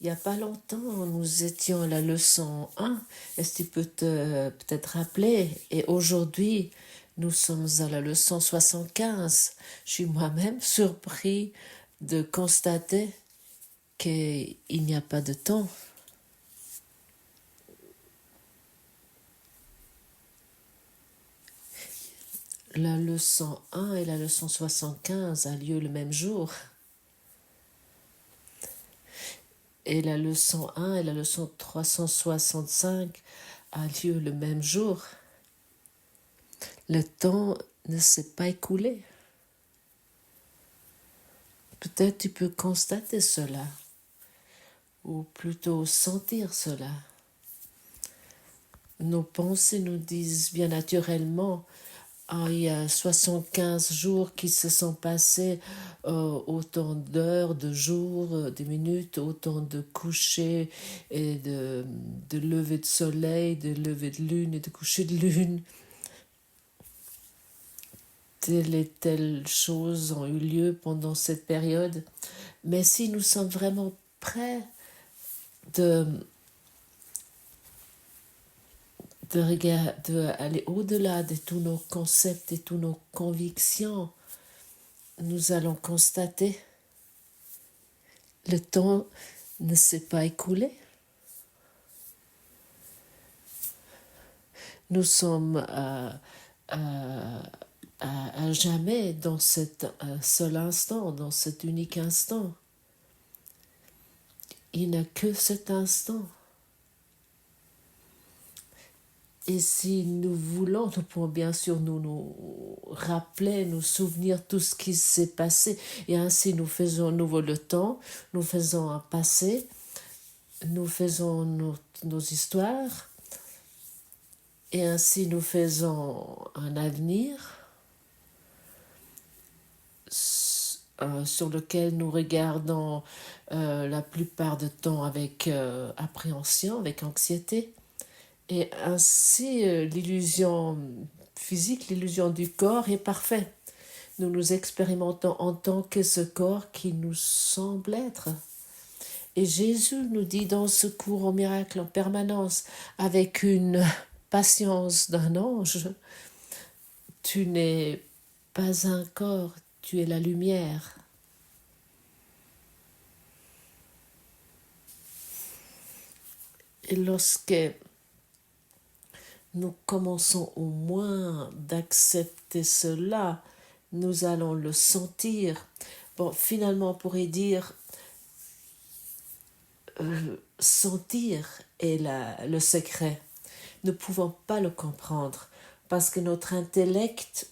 Il n'y a pas longtemps, nous étions à la leçon 1. Est-ce que tu peux peut-être rappeler? Et aujourd'hui, nous sommes à la leçon 75. Je suis moi-même surpris de constater qu'il n'y a pas de temps. La leçon 1 et la leçon 75 a lieu le même jour. Et la leçon 1 et la leçon 365 a lieu le même jour. Le temps ne s'est pas écoulé. Peut-être tu peux constater cela, ou plutôt sentir cela. Nos pensées nous disent bien naturellement, il y a 75 jours qui se sont passés, autant d'heures, de jours, de minutes, autant de couchers et de lever de soleil, de lever de lune et de coucher de lune. Telle et telle chose ont eu lieu pendant cette période. Mais si nous sommes vraiment prêts d'aller au-delà de tous nos concepts et tous nos convictions, nous allons constater le temps ne s'est pas écoulé. Nous sommes à jamais dans cet seul instant, dans cet unique instant. Il n'y a que cet instant. Et si nous voulons, nous pouvons bien sûr nous rappeler, nous souvenir tout ce qui s'est passé. Et ainsi nous faisons à nouveau le temps, nous faisons un passé, nous faisons nos histoires. Et ainsi nous faisons un avenir sur lequel nous regardons la plupart du temps avec appréhension, avec anxiété. Et ainsi, l'illusion physique, l'illusion du corps est parfaite. Nous nous expérimentons en tant que ce corps qui nous semble être. Et Jésus nous dit dans ce cours au miracle en permanence, avec une patience d'un ange, tu n'es pas un corps, tu es la lumière. Et lorsque nous commençons au moins d'accepter cela, nous allons le sentir. Bon, finalement, on pourrait dire sentir est le secret. Nous ne pouvons pas le comprendre parce que notre intellect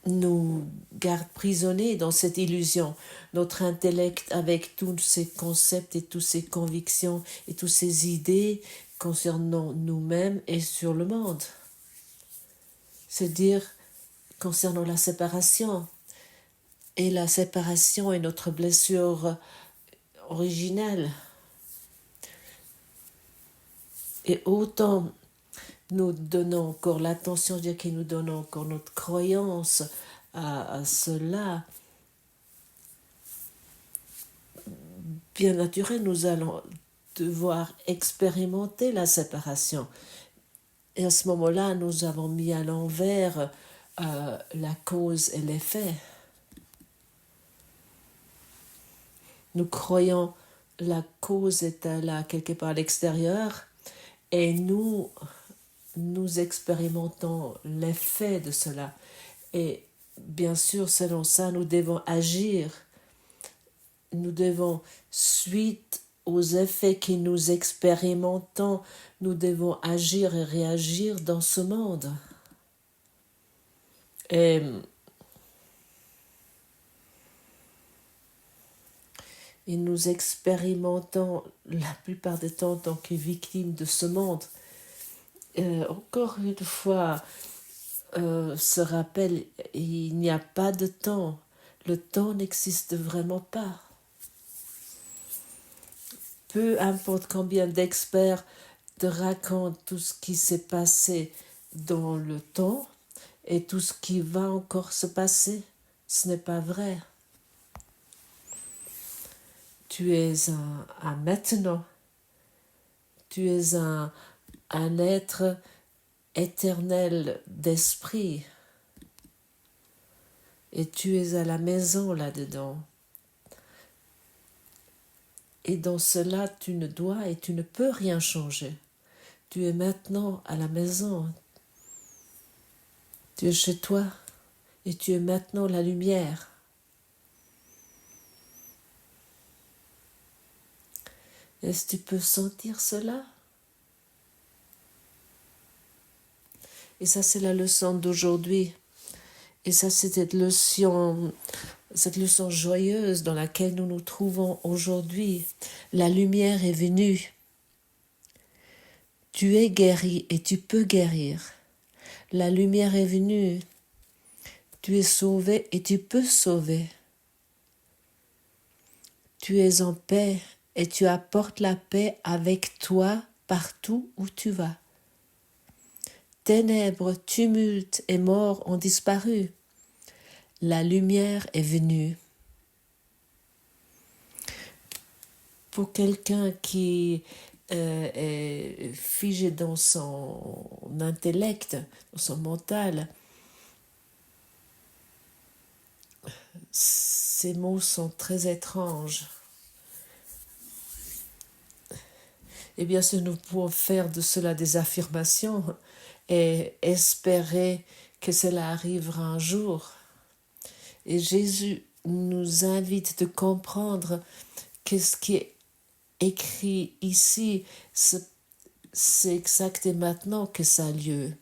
nous garde prisonniers dans cette illusion. Notre intellect, avec tous ses concepts et toutes ses convictions et toutes ses idées concernant nous-mêmes et sur le monde. C'est-à-dire concernant la séparation. Et la séparation est notre blessure originelle. Et autant nous donnons encore l'attention, c'est-à-dire que nous donnons encore notre croyance à cela, bien naturel, nous allons devoir expérimenter la séparation. Et à ce moment-là, nous avons mis à l'envers la cause et l'effet. Nous croyons la cause est là quelque part à l'extérieur et nous expérimentons l'effet de cela. Et bien sûr, selon ça, nous devons agir. Nous devons, suite aux effets que nous expérimentons, nous devons agir et réagir dans ce monde. Et nous expérimentons la plupart du temps en tant que victimes de ce monde. Encore une fois, se rappelle, il n'y a pas de temps. Le temps n'existe vraiment pas. Peu importe combien d'experts te racontent tout ce qui s'est passé dans le temps et tout ce qui va encore se passer, ce n'est pas vrai. Tu es un maintenant. Tu es un être éternel d'esprit. Et tu es à la maison là-dedans. Et dans cela, tu ne dois et tu ne peux rien changer. Tu es maintenant à la maison. Tu es chez toi et tu es maintenant la lumière. Est-ce que tu peux sentir cela? Et ça, c'est la leçon d'aujourd'hui. Et ça, c'est cette leçon joyeuse dans laquelle nous nous trouvons aujourd'hui. La lumière est venue. Tu es guéri et tu peux guérir. La lumière est venue. Tu es sauvé et tu peux sauver. Tu es en paix et tu apportes la paix avec toi partout où tu vas. Ténèbres, tumulte et mort ont disparu. La lumière est venue. Pour quelqu'un qui est figé dans son intellect, dans son mental, ces mots sont très étranges. Et bien sûr, nous pouvons faire de cela des affirmations et espérer que cela arrivera un jour. Et Jésus nous invite de comprendre que ce qui est écrit ici, c'est exact et maintenant que ça a lieu.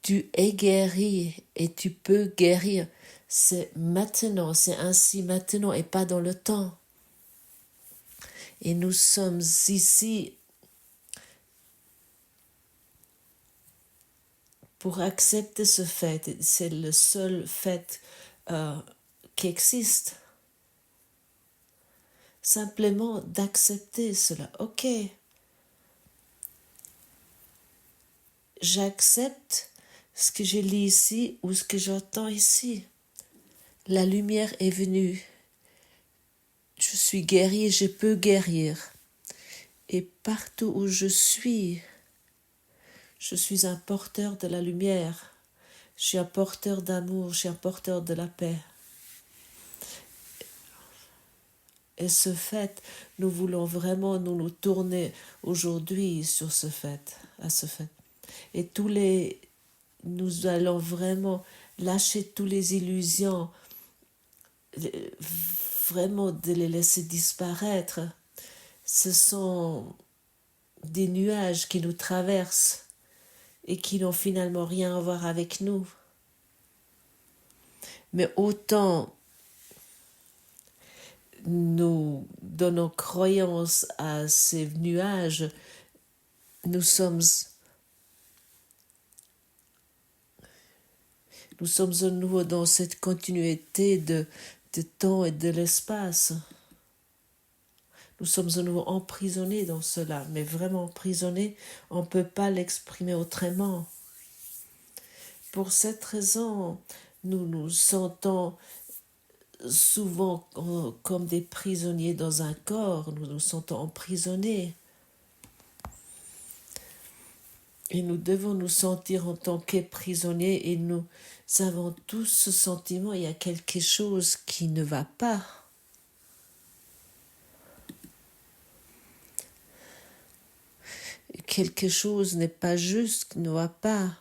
Tu es guéri et tu peux guérir. C'est maintenant, c'est ainsi maintenant et pas dans le temps. Et nous sommes ici pour accepter ce fait. C'est le seul fait qui existe. Simplement d'accepter cela. Ok, j'accepte ce que je lis ici ou ce que j'entends ici. La lumière est venue. Je suis guéri et je peux guérir. Et partout où je suis un porteur de la lumière. Je suis un porteur d'amour, je suis un porteur de la paix. Et ce fait, nous voulons vraiment nous tourner aujourd'hui sur ce fait, à ce fait. Et nous allons vraiment lâcher toutes les illusions, vraiment de les laisser disparaître. Ce sont des nuages qui nous traversent et qui n'ont finalement rien à voir avec nous. Mais autant nous donnons croyance à ces nuages, nous sommes à nouveau dans cette continuité de temps et de l'espace. Nous sommes à nouveau emprisonnés dans cela, mais vraiment emprisonnés, on ne peut pas l'exprimer autrement. Pour cette raison, nous nous sentons souvent comme des prisonniers dans un corps, nous nous sentons emprisonnés. Et nous devons nous sentir en tant que prisonniers et nous avons tous ce sentiment, il y a quelque chose qui ne va pas. Quelque chose n'est pas juste, ne va pas.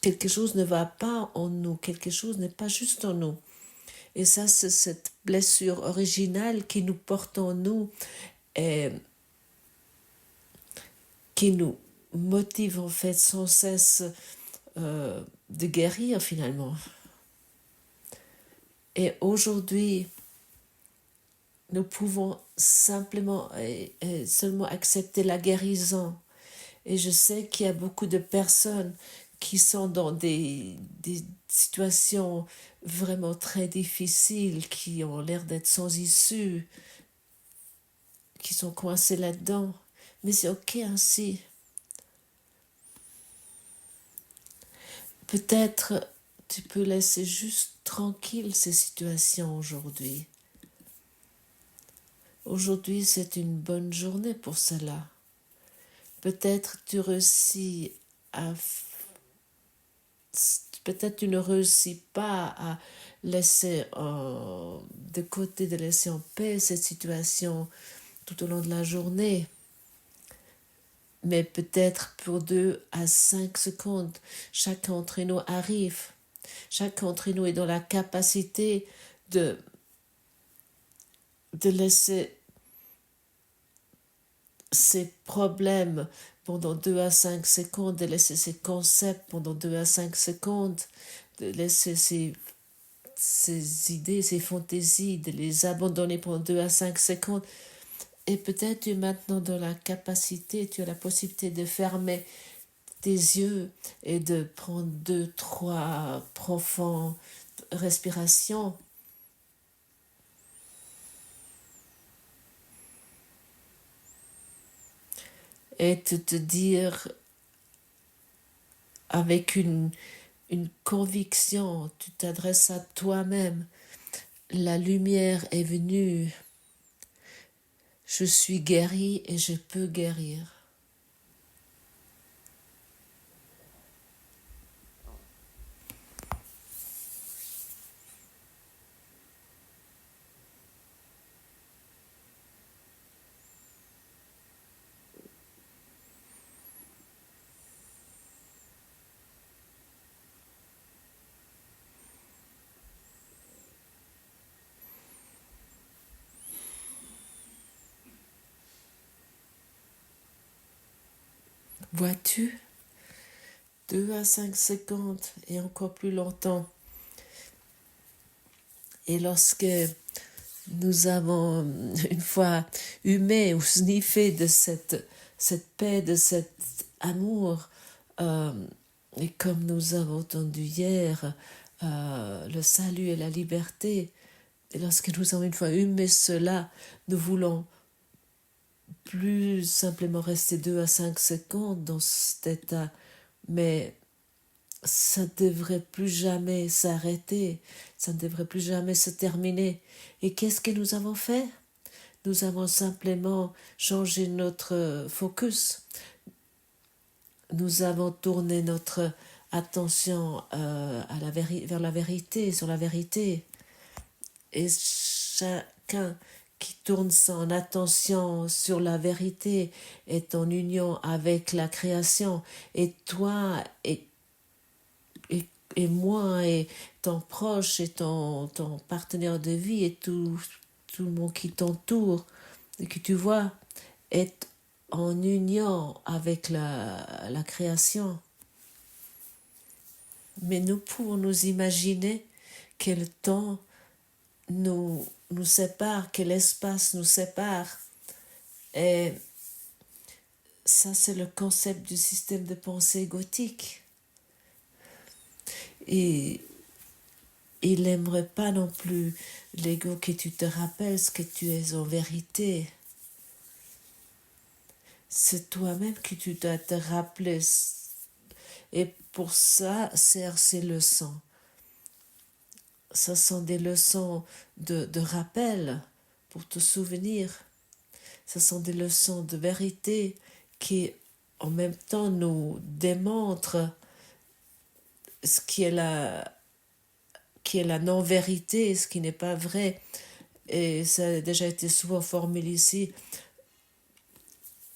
Quelque chose ne va pas en nous, quelque chose n'est pas juste en nous. Et ça, c'est cette blessure originale qui nous porte en nous et qui nous motive en fait sans cesse de guérir finalement. Et aujourd'hui, nous pouvons simplement et seulement accepter la guérison. Et je sais qu'il y a beaucoup de personnes qui sont dans des situations vraiment très difficiles, qui ont l'air d'être sans issue, qui sont coincées là-dedans. Mais c'est ok ainsi. peut-être tu peux laisser juste tranquille ces situations aujourd'hui. Aujourd'hui, c'est une bonne journée pour cela. Peut-être tu réussis à... Peut-être tu ne réussis pas à laisser de côté, de laisser en paix cette situation tout au long de la journée. Mais peut-être pour 2 à 5 secondes, chacun d'entre nous arrive. Chacun d'entre nous est dans la capacité de laisser ses problèmes pendant 2 à 5 secondes, de laisser ses concepts pendant 2 à 5 secondes, de laisser ses idées, ses fantaisies, de les abandonner pendant 2 à 5 secondes. Et peut-être tu es maintenant dans la capacité, tu as la possibilité de fermer tes yeux et de prendre 2, 3 profondes respirations. Et de te dire avec une conviction, tu t'adresses à toi-même. La lumière est venue. Je suis guéri et je peux guérir. Vois-tu, 2 à 5 secondes et encore plus longtemps. Et lorsque nous avons une fois humé ou sniffé de cette paix, de cet amour, et comme nous avons entendu hier, le salut et la liberté, et lorsque nous avons une fois humé cela, nous voulons plus simplement rester 2 à 5 secondes dans cet état, mais ça ne devrait plus jamais s'arrêter, ça ne devrait plus jamais se terminer. Et qu'est-ce que nous avons fait? Nous avons simplement changé notre focus. Nous avons tourné notre attention vers la vérité, sur la vérité. Et chacun qui tourne son attention sur la vérité est en union avec la création. Et toi et moi et ton proche et ton partenaire de vie et tout le monde qui t'entoure et que tu vois est en union avec la création. Mais nous pouvons nous imaginer quel temps nous sépare, quel espace nous sépare. Et ça, c'est le concept du système de pensée gothique. Et il n'aimerait pas non plus, l'ego, que tu te rappelles ce que tu es en vérité. C'est toi-même que tu dois te rappeler. Et pour ça, sert ces leçons. Ce sont des leçons de rappel pour te souvenir. Ce sont des leçons de vérité qui, en même temps, nous démontrent ce qui est la non-vérité, ce qui n'est pas vrai. Et ça a déjà été souvent formulé ici.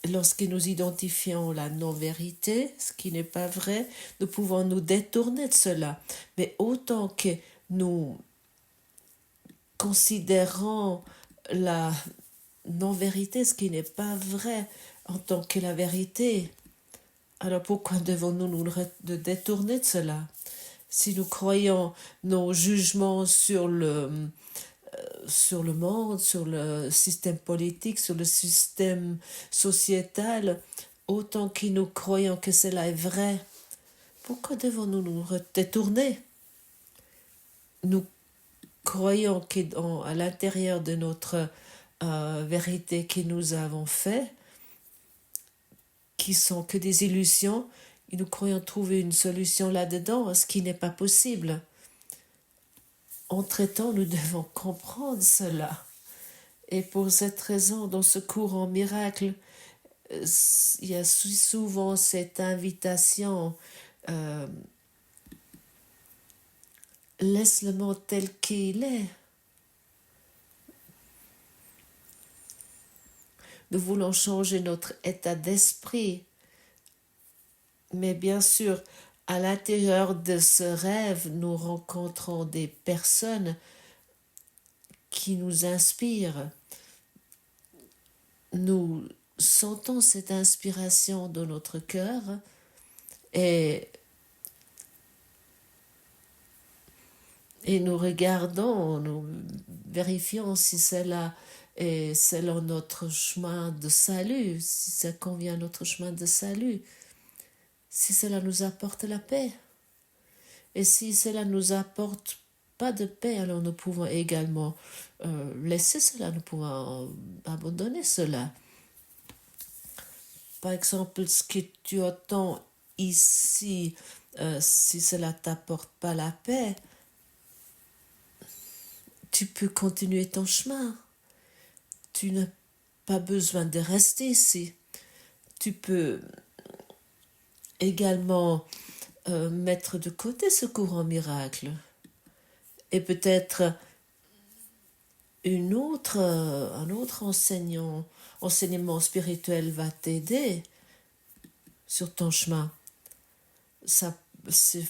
Lorsque nous identifions la non-vérité, ce qui n'est pas vrai, nous pouvons nous détourner de cela. Mais autant que nous considérons la non-vérité, ce qui n'est pas vrai, en tant que la vérité, alors pourquoi devons-nous nous détourner de cela? Si nous croyons nos jugements sur le monde, sur le système politique, sur le système sociétal, autant que nous croyons que cela est vrai, pourquoi devons-nous nous détourner? Nous croyons qu'à l'intérieur de notre vérité que nous avons fait, qui sont que des illusions, Et nous croyons trouver une solution là-dedans, ce qui n'est pas possible. Entre-temps, nous devons comprendre cela. Et pour cette raison, dans ce courant miracle, il y a souvent cette invitation, laisse le monde tel qu'il est. Nous voulons changer notre état d'esprit. Mais bien sûr, à l'intérieur de ce rêve, nous rencontrons des personnes qui nous inspirent. Nous sentons cette inspiration dans notre cœur et nous regardons, nous vérifions si cela est selon notre chemin de salut, si ça convient à notre chemin de salut, si cela nous apporte la paix. Et si cela ne nous apporte pas de paix, alors nous pouvons également laisser cela, nous pouvons abandonner cela. Par exemple, ce que tu entends ici, si cela ne t'apporte pas la paix, tu peux continuer ton chemin. Tu n'as pas besoin de rester ici. Tu peux également mettre de côté ce courant miracle. Et peut-être un autre enseignement spirituel va t'aider sur ton chemin. Ça, c'est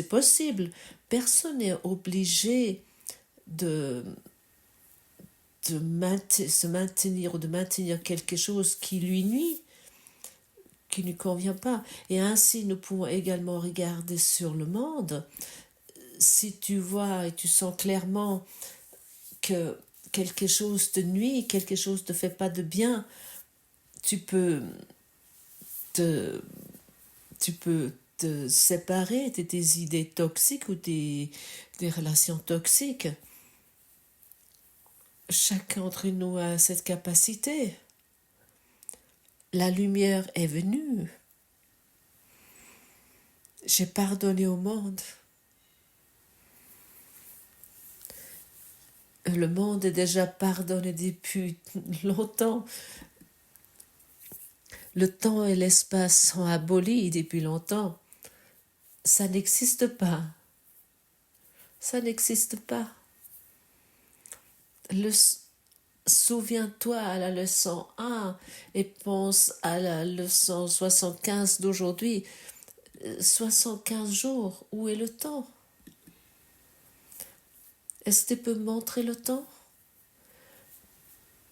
possible. Personne n'est obligé de se maintenir ou de maintenir quelque chose qui lui nuit, qui ne convient pas. Et ainsi, nous pouvons également regarder sur le monde. Si tu vois et tu sens clairement que quelque chose te nuit, quelque chose ne te fait pas de bien, tu peux te séparer de tes idées toxiques ou des relations toxiques. Chacun d'entre nous a cette capacité. La lumière est venue. J'ai pardonné au monde. Le monde est déjà pardonné depuis longtemps. Le temps et l'espace sont abolis depuis longtemps. Ça n'existe pas. Ça n'existe pas. Souviens-toi à la leçon 1 et pense à la leçon 75 d'aujourd'hui. 75 jours, où est le temps? Est-ce que tu peux montrer le temps?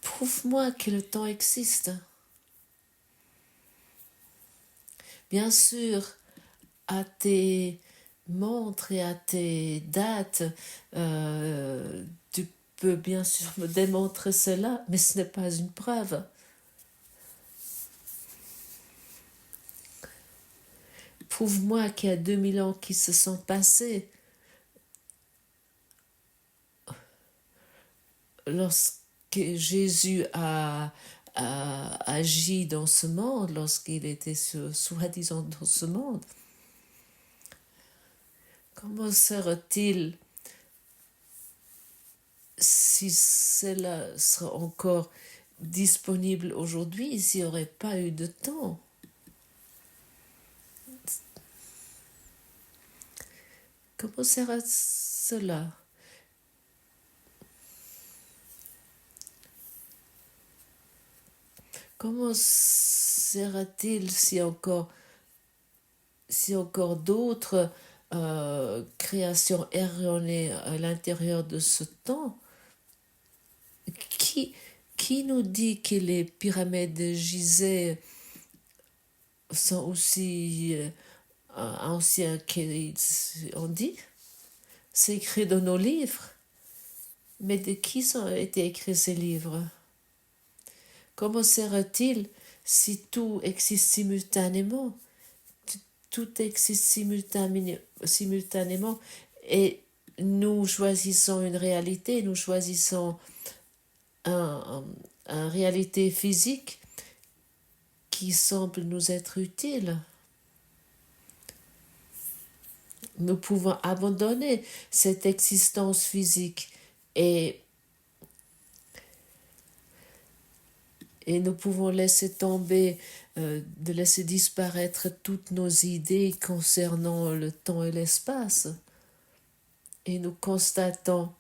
Prouve-moi que le temps existe. Bien sûr, à tes montres et à tes dates, tu peux bien sûr me démontrer cela, mais ce n'est pas une preuve. Prouve-moi qu'il y a 2000 ans qui se sont passés lorsque Jésus a agi dans ce monde, lorsqu'il était soi-disant dans ce monde. Comment serait-il si cela serait encore disponible aujourd'hui, s'il n'y aurait pas eu de temps? Comment serait cela? Comment serait-il si encore d'autres créations erronées à l'intérieur de ce temps? Qui nous dit que les pyramides de Gizeh sont aussi anciens qu'on dit? C'est écrit dans nos livres. Mais de qui ont été écrits ces livres? Comment serait-il si tout existe simultanément? Tout existe simultanément et nous choisissons une réalité, nous choisissons une réalité physique qui semble nous être utile. nous pouvons abandonner cette existence physique et, et nous pouvons laisser tomber, de laisser disparaître toutes nos idées concernant le temps et l'espace. Et nous constatons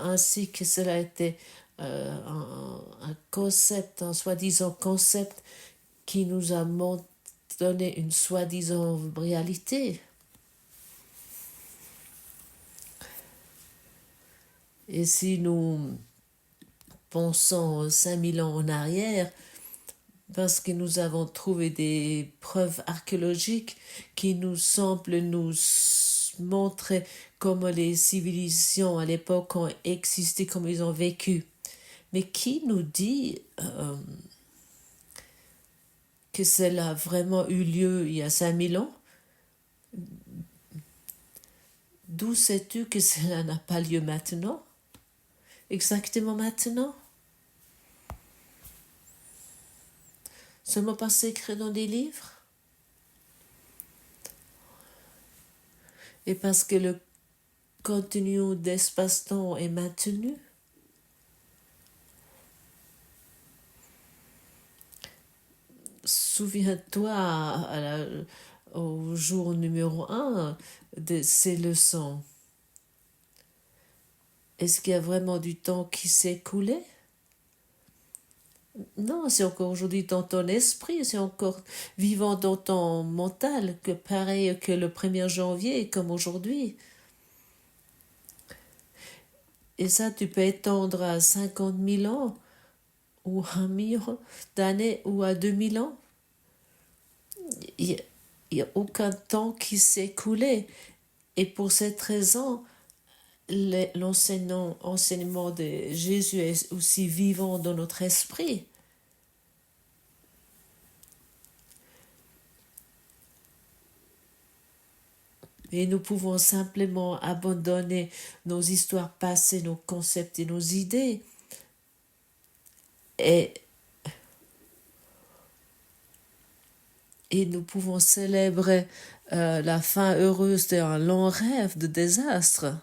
ainsi que cela était un concept, un soi-disant concept qui nous a donné une soi-disant réalité. Et si nous pensons 5000 ans en arrière, parce que nous avons trouvé des preuves archéologiques qui nous semblent nous montrer comment les civilisations à l'époque ont existé, comment ils ont vécu. Mais qui nous dit que cela a vraiment eu lieu il y a 5000 ans? D'où sais-tu que cela n'a pas lieu maintenant? Exactement maintenant? Seulement parce que c'est écrit dans des livres? Et parce que le contenu d'espace-temps est maintenu? Souviens-toi au jour numéro 1 de ces leçons. Est-ce qu'il y a vraiment du temps qui s'est écoulé? Non, c'est encore aujourd'hui dans ton esprit, c'est encore vivant dans ton mental, que pareil que le 1er janvier, comme aujourd'hui. Et ça, tu peux étendre à 50 000 ans, ou 1 million d'années, ou à 2000 ans. Il n'y a aucun temps qui s'est écoulé. Et pour cette raison, l'enseignement de Jésus est aussi vivant dans notre esprit. Et nous pouvons simplement abandonner nos histoires passées, nos concepts et nos idées. Et nous pouvons célébrer la fin heureuse d'un long rêve de désastre.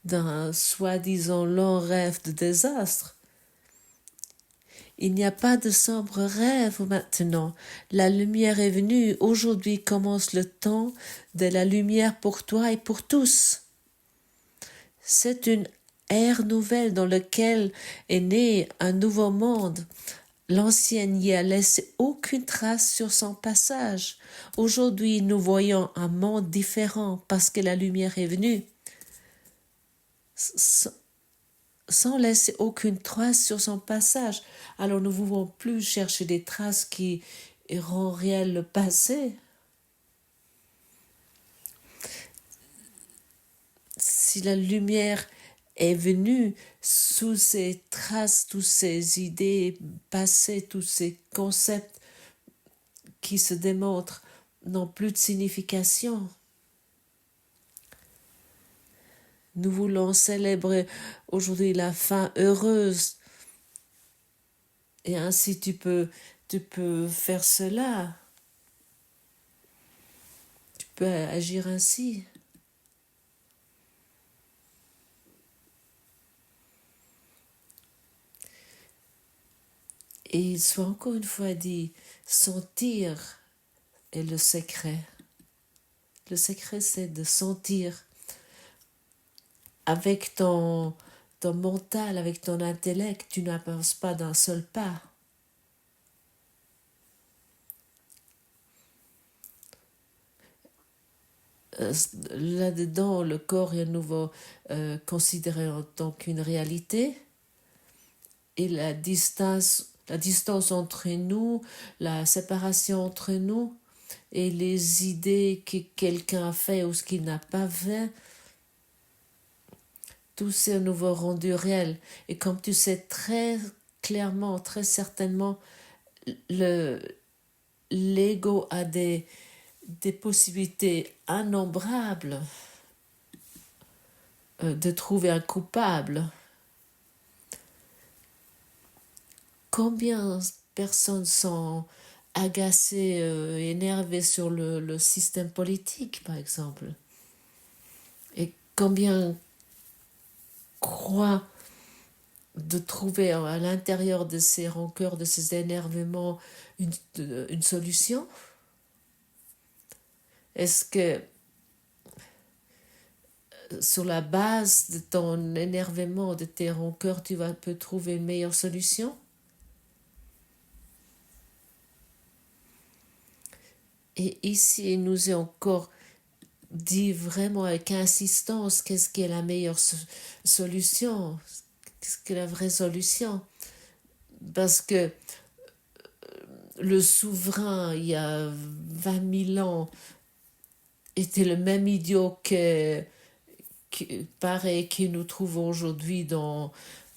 D'un soi-disant long rêve de désastre. Il n'y a pas de sombre rêve maintenant. La lumière est venue. Aujourd'hui commence le temps de la lumière pour toi et pour tous. C'est une ère nouvelle dans laquelle est né un nouveau monde. L'ancienne n'y a laissé aucune trace sur son passage. Aujourd'hui, nous voyons un monde différent parce que la lumière est venue. Sans laisser aucune trace sur son passage. Alors nous ne pouvons plus chercher des traces qui rendent réel le passé. Si la lumière est venue sous ces traces, toutes ces idées passées, tous ces concepts qui se démontrent n'ont plus de signification. Nous voulons célébrer aujourd'hui la fin heureuse. Et ainsi tu peux faire cela. Tu peux agir ainsi. Et il soit encore une fois dit, sentir est le secret. Le secret, c'est de sentir avec ton mental, avec ton intellect, tu n'avances pas d'un seul pas. Là-dedans, le corps est à nouveau considéré en tant qu'une réalité et la distance entre nous, la séparation entre nous et les idées que quelqu'un a fait ou ce qu'il n'a pas fait, tout c'est à nouveau rendu réel. Et comme tu sais très clairement, très certainement, l'ego a des possibilités innombrables de trouver un coupable. combien de personnes sont agacées, énervées sur le système politique, par exemple. Et combien croient de trouver à l'intérieur de ces rancœurs, de ces énervements, une solution? Est-ce que sur la base de ton énervement, de tes rancœurs, tu peux trouver une meilleure solution? Et ici, il nous est encore dit vraiment avec insistance qu'est-ce qui est la meilleure solution, qu'est-ce qui est la vraie solution. Parce que le souverain, il y a 20 000 ans, était le même idiot pareil que nous trouvons aujourd'hui dans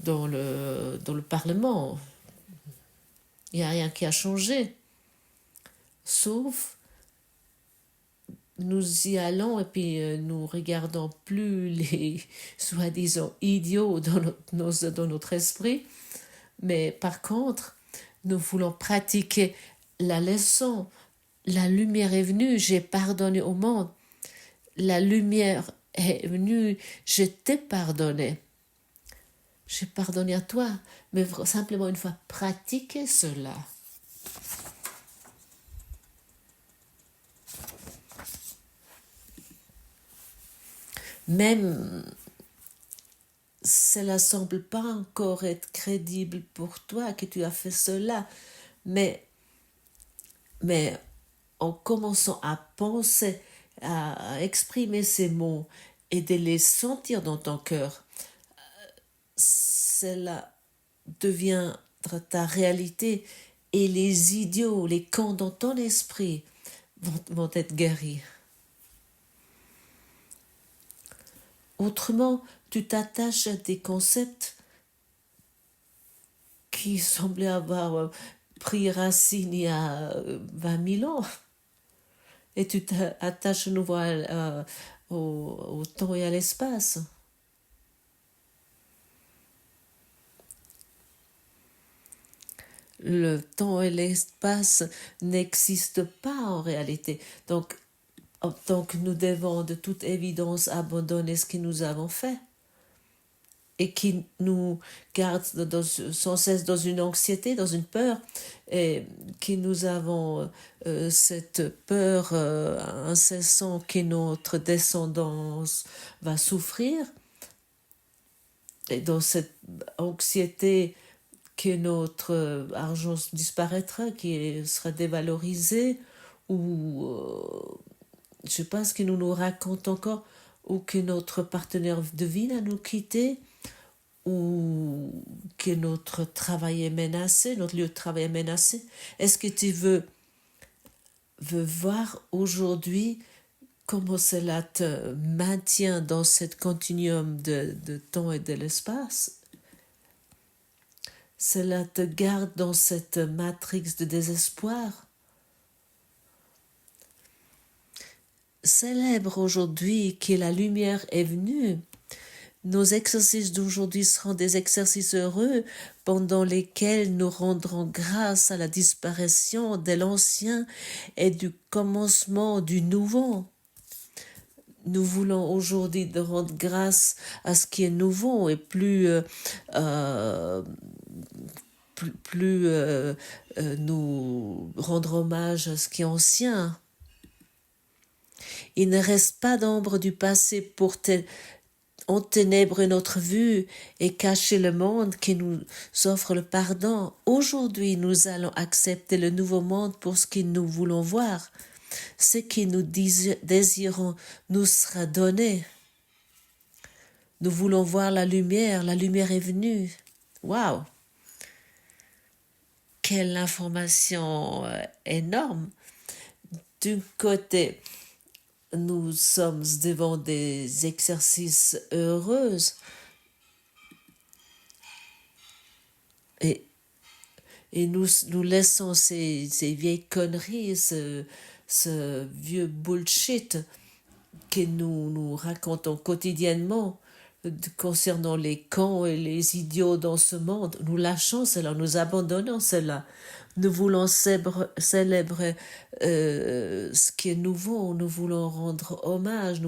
le Parlement. Il n'y a rien qui a changé. Sauf, nous y allons et puis nous regardons plus les soi-disant idiots dans notre esprit. Mais par contre, nous voulons pratiquer la leçon. La lumière est venue, j'ai pardonné au monde. La lumière est venue, je t'ai pardonné. J'ai pardonné à toi, mais simplement une fois pratiquer cela. Même cela semble pas encore être crédible pour toi que tu as fait cela, mais en commençant à penser, à exprimer ces mots et de les sentir dans ton cœur, cela deviendra ta réalité et les idiots, les cons dans ton esprit vont être guéris. Autrement, tu t'attaches à des concepts qui semblaient avoir pris racine il y a 20 000 ans. Et tu t'attaches à nouveau au temps et à l'espace. Le temps et l'espace n'existent pas en réalité. Donc nous devons de toute évidence abandonner ce que nous avons fait et qui nous garde sans cesse dans une anxiété, dans une peur, et qui nous avons cette peur incessante que notre descendance va souffrir, et dans cette anxiété que notre argent disparaîtra, qui sera dévalorisé, ou je ne sais pas ce que nous raconte encore, ou que notre partenaire de vie va nous quitter, ou que notre travail est menacé, notre lieu de travail est menacé. Est-ce que tu veux voir aujourd'hui comment cela te maintient dans cette continuum de temps et de l'espace? Cela te garde dans cette matrix de désespoir? Célèbre aujourd'hui que la lumière est venue. Nos exercices d'aujourd'hui seront des exercices heureux pendant lesquels nous rendrons grâce à la disparition de l'ancien et du commencement du nouveau. Nous voulons aujourd'hui de rendre grâce à ce qui est nouveau et plus nous rendre hommage à ce qui est ancien. Il ne reste pas d'ombre du passé pour enténébrer notre vue et cacher le monde qui nous offre le pardon. Aujourd'hui, nous allons accepter le nouveau monde pour ce que nous voulons voir. Ce que nous désirons nous sera donné. Nous voulons voir la lumière est venue. Waouh! Quelle information énorme! D'un côté, nous sommes devant des exercices heureux et nous laissons ces vieilles conneries, ce vieux bullshit que nous racontons quotidiennement, concernant les cons et les idiots dans ce monde. Nous lâchons cela, nous abandonnons cela. Nous voulons célébrer ce qui est nouveau, nous voulons rendre hommage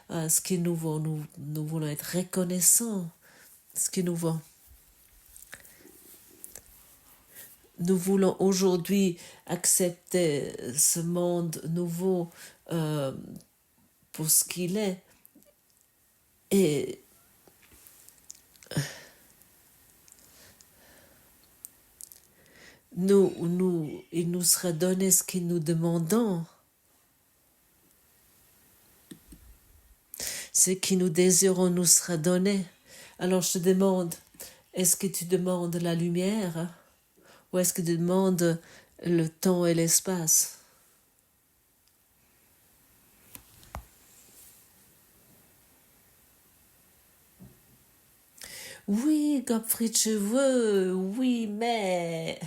à ce qui est nouveau, nous voulons être reconnaissants de ce qui est nouveau. Nous voulons aujourd'hui accepter ce monde nouveau pour ce qu'il est. Et il nous sera donné ce que nous demandons. Ce que nous désirons nous sera donné. Alors je te demande, est-ce que tu demandes la lumière ou est-ce que tu demandes le temps et l'espace? Oui, Gottfried, je veux, oui, mais...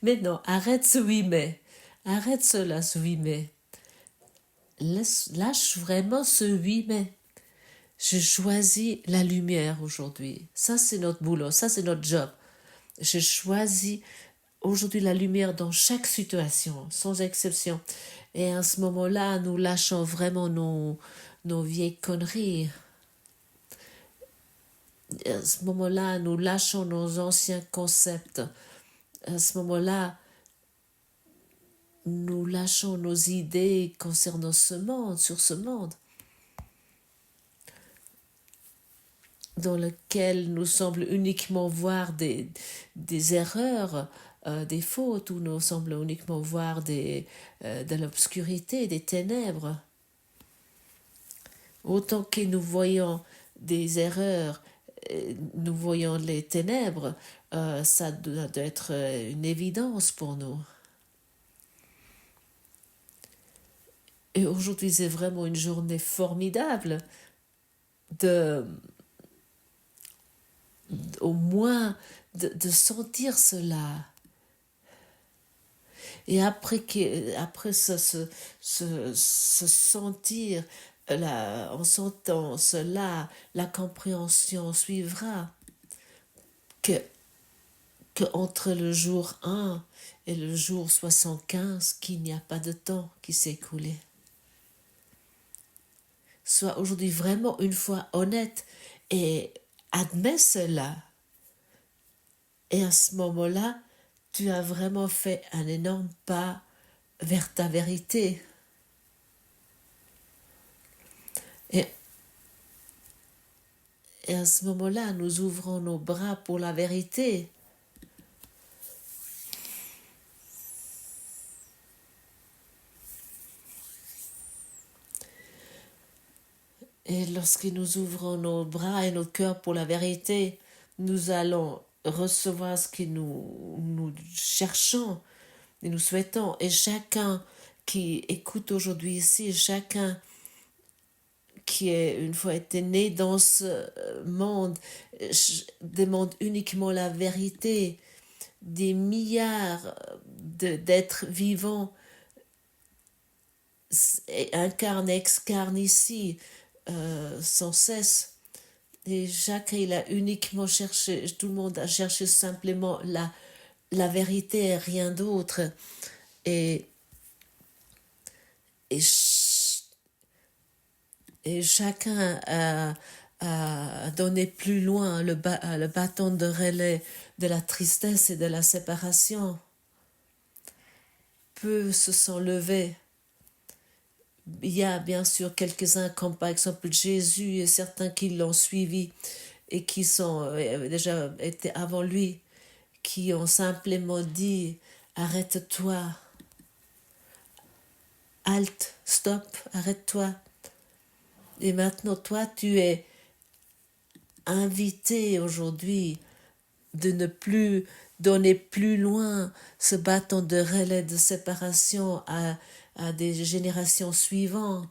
Mais non, arrête ce oui, mais. Arrête cela, ce oui, mais. Lâche vraiment ce oui, mais. Je choisis la lumière aujourd'hui. Ça, c'est notre boulot, ça, c'est notre job. Je choisis aujourd'hui la lumière dans chaque situation, sans exception. Et à ce moment-là, nous lâchons vraiment nos vieilles conneries. À ce moment-là, nous lâchons nos anciens concepts. À ce moment-là, nous lâchons nos idées concernant ce monde, sur ce monde, dans lequel nous semble uniquement voir des erreurs, des fautes, où nous semble uniquement voir de l'obscurité, des ténèbres. Autant que nous voyons des erreurs, nous voyons les ténèbres, ça doit être une évidence pour nous. Et aujourd'hui, c'est vraiment une journée formidable au moins de sentir cela. Et après ce sentir, en sentant cela, la compréhension suivra que entre le jour 1 et le jour 75, qu'il n'y a pas de temps qui s'est écoulé. Sois aujourd'hui vraiment une fois honnête et admets cela. Et à ce moment-là, tu as vraiment fait un énorme pas vers ta vérité. Et à ce moment-là, nous ouvrons nos bras pour la vérité. Et lorsque nous ouvrons nos bras et nos cœurs pour la vérité, nous allons recevoir ce que nous cherchons et nous souhaitons. Et chacun qui écoute aujourd'hui ici, chacun qui est une fois été né dans ce monde, demande uniquement la vérité. Des milliards d'êtres vivants excarnent ici sans cesse. Et chacun, il a uniquement cherché, tout le monde a cherché simplement la vérité et rien d'autre. Et chacun a donné plus loin le bâton de relais de la tristesse et de la séparation. Peu se sont levés. Il y a bien sûr quelques-uns comme par exemple Jésus et certains qui l'ont suivi et qui sont déjà été avant lui, qui ont simplement dit arrête-toi, halte, stop, arrête-toi. Et maintenant toi tu es invité aujourd'hui de ne plus donner plus loin ce bâton de relais de séparation à des générations suivantes.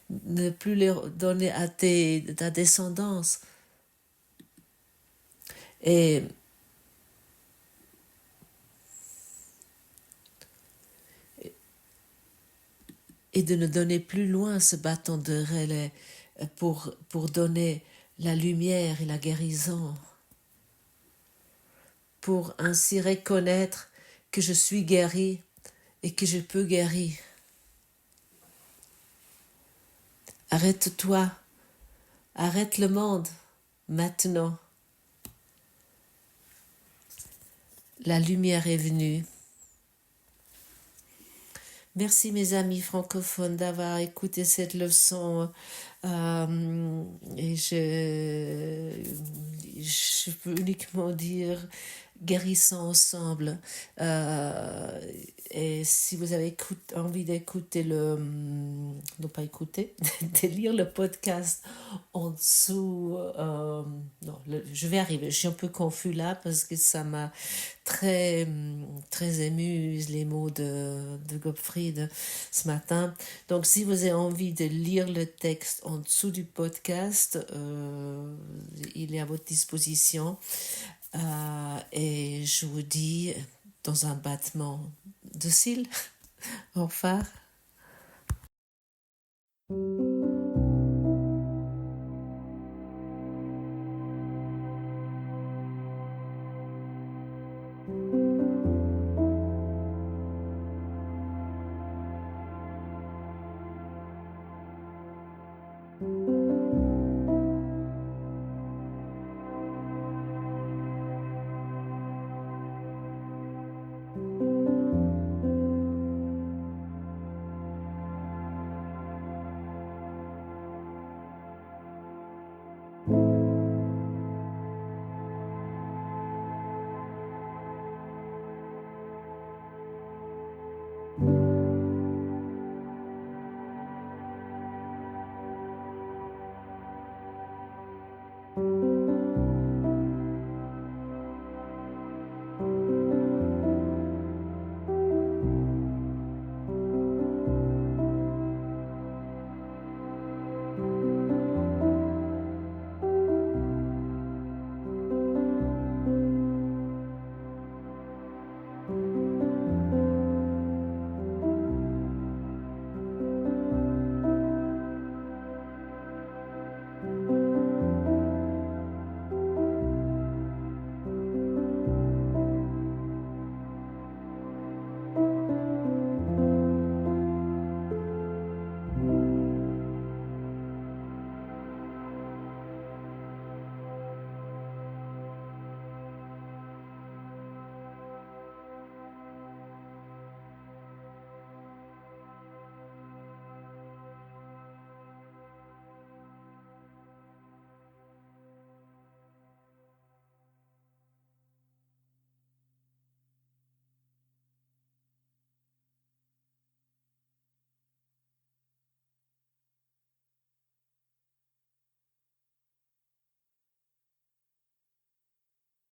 Ne plus les donner à ta descendance. Et de ne donner plus loin ce bâton de relais pour donner la lumière et la guérison, pour ainsi reconnaître que je suis guéri et que je peux guérir. Arrête-toi, arrête le monde, maintenant. La lumière est venue. Merci mes amis francophones d'avoir écouté cette leçon et je peux uniquement dire guérissons ensemble. Et si vous avez envie d'écouter non pas écouter, de lire le podcast en dessous, non, je vais arriver, je suis un peu confus là parce que ça m'a très, très ému les mots de Gottfried ce matin. Donc si vous avez envie de lire le texte en dessous du podcast, il est à votre disposition. Et je vous dis dans un battement de cils, au revoir.